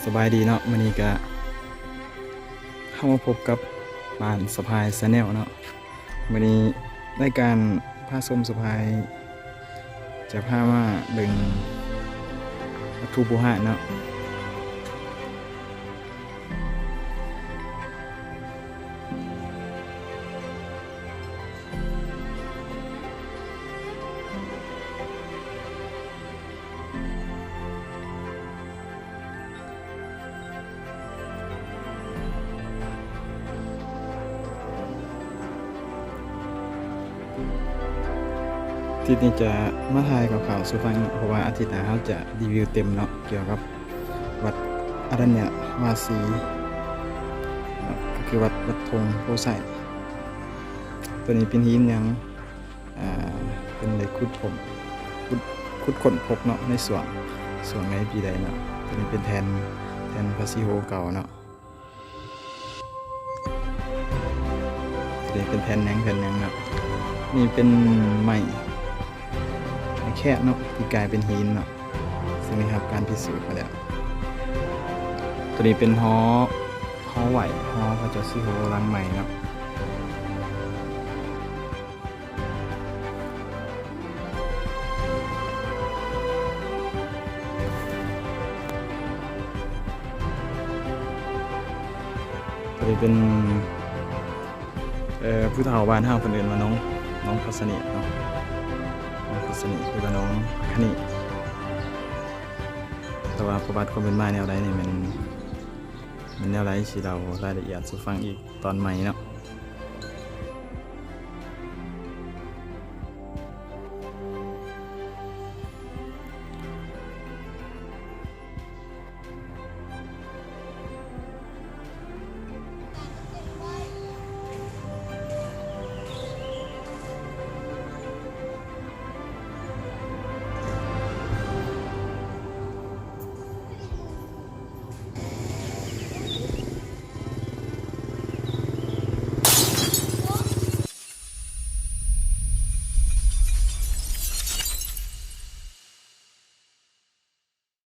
สบายดีเนาะมื้อนี้ก็เข้ามาพบกับบ้านสะพายชาแนลเนาะมื้อนี้รายการพาชมสะพายจะพามาเบิ่งวัตถุโบราณเนาะอาทิตย์นี้จะมาถ่ายข่าวๆสู่ฟังเนาะเพราะว่าอาทิตย์หน้าเราจะรีวิวเต็มเนาะเกี่ยวกับวัดอรัญญวาสีเนาะก็คือวัดธงโพไซตัวนี้เป็นหินยังเป็นเลยขุดค้นพบเนาะในส่วนในปีใดเนาะตัวนี้เป็นแทนพระศิโฮเก่าเนาะตัวนี้เป็นแทนหยังเนาะนี่เป็นไม้แค่เนาะที่กลายเป็นหินเนาะซึ่งนี่ครับการพิสูจน์มาแล้วตัวนี้เป็นหอไหวหอพระเจ้าศิโฮรังใหม่เนาะตัวนี้เป็นผู้เฒ่าบ้านห้างคนอื่นมาน้องพัสนิเนาะสนิทคือว่าน้องคณิแต่ว่าประวัติความเป็นมาแนวใดนี่มันแนวไรสิเรารายละเอียดสู่ฟังอีกตอนใหม่เนาะ